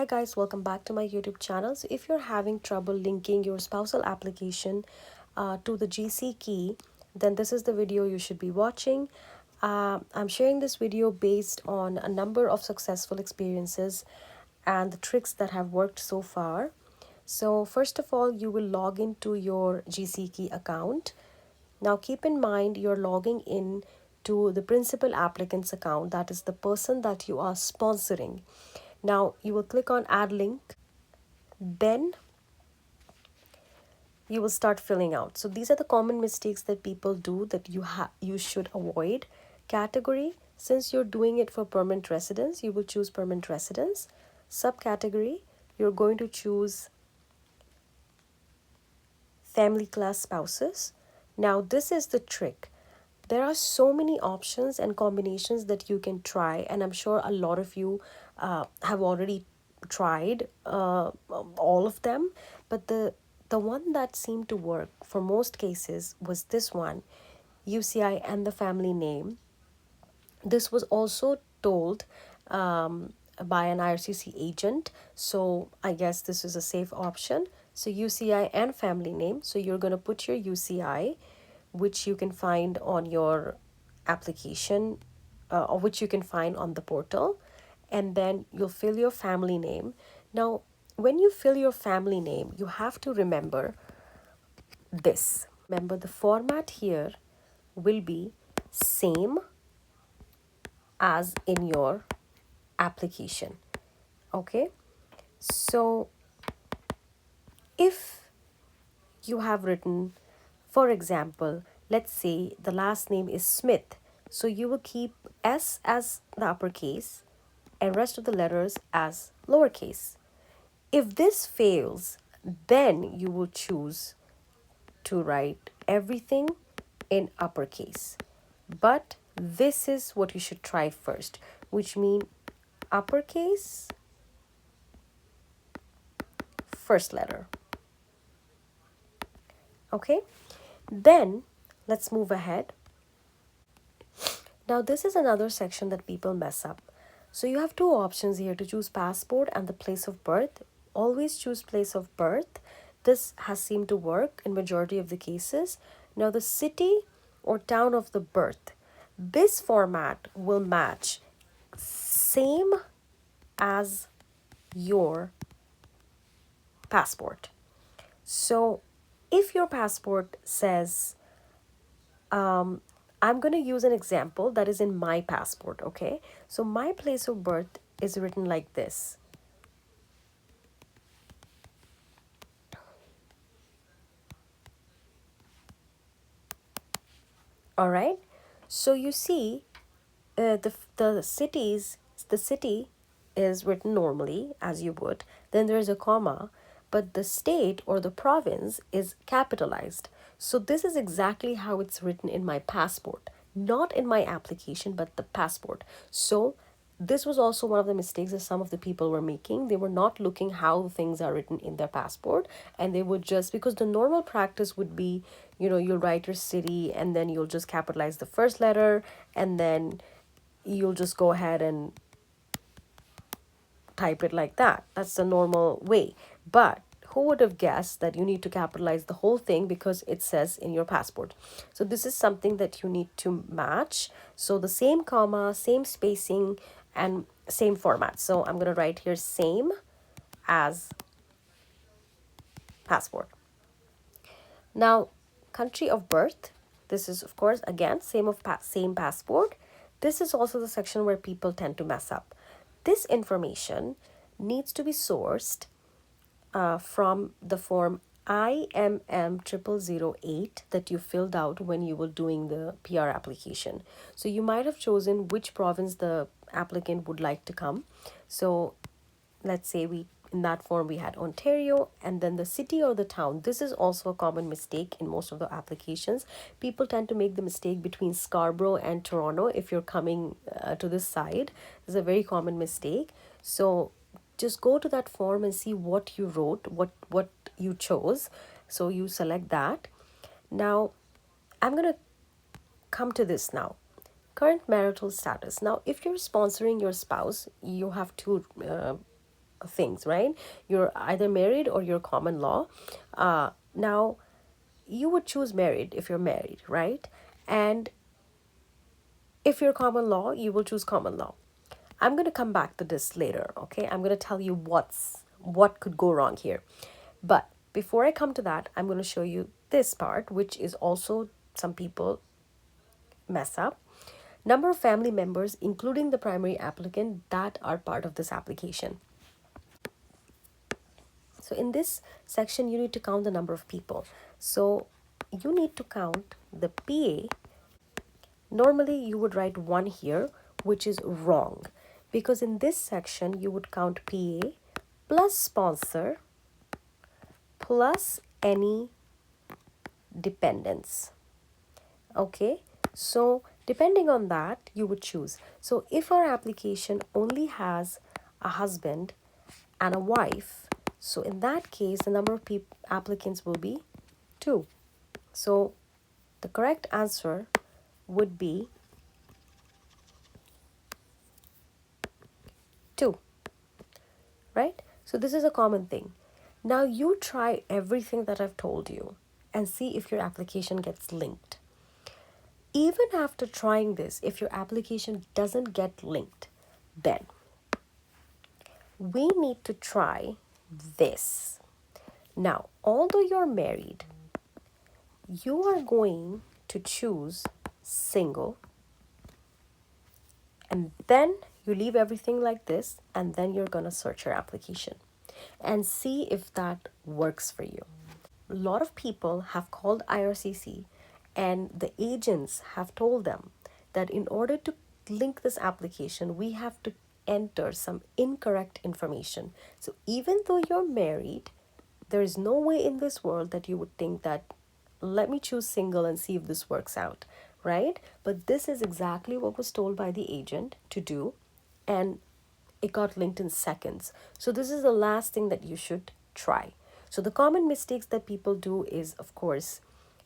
Hi guys, welcome back to my YouTube channel. So if you're having trouble linking your spousal application to the GCKey, then this is the video you should be watching. I'm sharing this video based on a number of successful experiences and the tricks that have worked so far. So first of all, you will log into your GCKey account. Now keep in mind you're logging in to the principal applicant's account, that is the person that you are sponsoring. Now you will click on add link, then you will start filling out. So these are the common mistakes that people do that you should avoid. Category, since you're doing it for permanent residence, you will choose permanent residence. Subcategory, you're going to choose family class spouses. Now this is the trick. There are so many options and combinations that you can try, and I'm sure a lot of you have already tried all of them, but the one that seemed to work for most cases was this one, UCI and the family name. This was also told by an IRCC agent, so I guess this is a safe option. So UCI and family name. So you're going to put your UCI, which you can find on your application or which you can find on the portal, and then you'll fill your family name. Now, when you fill your family name, you have to remember this. Remember, the format here will be same as in your application. Okay, so if you have written, for example, let's say the last name is Smith, so you will keep S as the uppercase and rest of the letters as lowercase. If this fails, then you will choose to write everything in uppercase. But this is what you should try first, which means uppercase, first letter. Okay, then let's move ahead. Now this is another section that people mess up. So you have two options here to choose passport and the place of birth. Always choose place of birth. This has seemed to work in majority of the cases. Now the city or town of the birth. This format will match same as your passport. So if your passport says, I'm going to use an example that is in my passport, okay? So my place of birth is written like this. All right? So you see, the city is written normally as you would. Then there's a comma, but the state or the province is capitalized. So this is exactly how it's written in my passport, not in my application, but the passport. So this was also one of the mistakes that some of the people were making. They were not looking how things are written in their passport, and they would just, because the normal practice would be, you'll write your city and then you'll just capitalize the first letter, and then you'll just go ahead and type it like that. That's the normal way. But who would have guessed that you need to capitalize the whole thing because it says in your passport? So this is something that you need to match. So the same comma, same spacing, and same format. So I'm going to write here same as passport. Now, country of birth. This is, of course, again, same passport. This is also the section where people tend to mess up. This information needs to be sourced from the form IMM 0008 that you filled out when you were doing the PR application. So you might have chosen which province the applicant would like to come. So let's say in that form we had Ontario, and then the city or the town. This is also a common mistake in most of the applications. People tend to make the mistake between Scarborough and Toronto if you're coming to this side. This is a very common mistake. So just go to that form and see what you wrote, what you chose. So you select that. Now I'm going to come to this now. Current marital status. Now if you're sponsoring your spouse, you have two things, right? You're either married or you're common law. Now, you would choose married if you're married, right? And if you're common law, you will choose common law. I'm going to come back to this later, okay? I'm going to tell you what could go wrong here. But before I come to that, I'm going to show you this part, which is also some people mess up. Number of family members, including the primary applicant, that are part of this application. So in this section, you need to count the number of people. So you need to count the PA. Normally, you would write 1 here, which is wrong. Because in this section, you would count PA plus sponsor plus any dependents. Okay, so depending on that, you would choose. So if our application only has a husband and a wife, so in that case, the number of applicants will be 2. So the correct answer would be 2, right? So this is a common thing. Now you try everything that I've told you and see if your application gets linked. Even after trying this, if your application doesn't get linked, then we need to try this. Now, although you're married, you are going to choose single, and then you leave everything like this, and then you're going to search your application and see if that works for you. A lot of people have called IRCC and the agents have told them that in order to link this application, we have to enter some incorrect information. So even though you're married, there is no way in this world that you would think that, let me choose single and see if this works out, right? But this is exactly what was told by the agent to do, and it got linked in seconds. So this is the last thing that you should try. So the common mistakes that people do is, of course,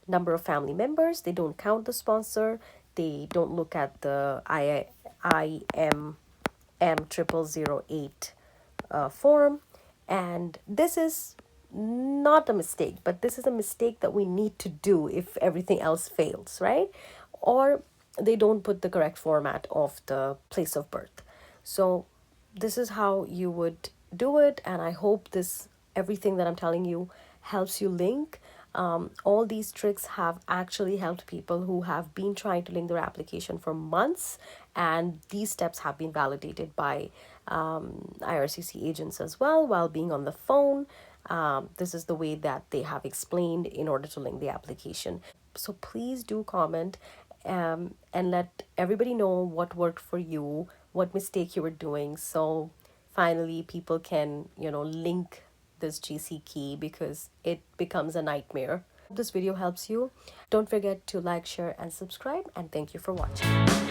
number of family members. They don't count the sponsor. They don't look at the IM 0008 form. And this is not a mistake, but this is a mistake that we need to do if everything else fails, right? Or they don't put the correct format of the place of birth. So this is how you would do it, and I hope everything that I'm telling you helps you link. All these tricks have actually helped people who have been trying to link their application for months, and these steps have been validated by IRCC agents as well while being on the phone. This is the way that they have explained in order to link the application. So please do comment and let everybody know what worked for you, what mistake you were doing, so finally people can link this GCKey, because it becomes a nightmare. If this video helps you, don't forget to like, share and subscribe, and thank you for watching.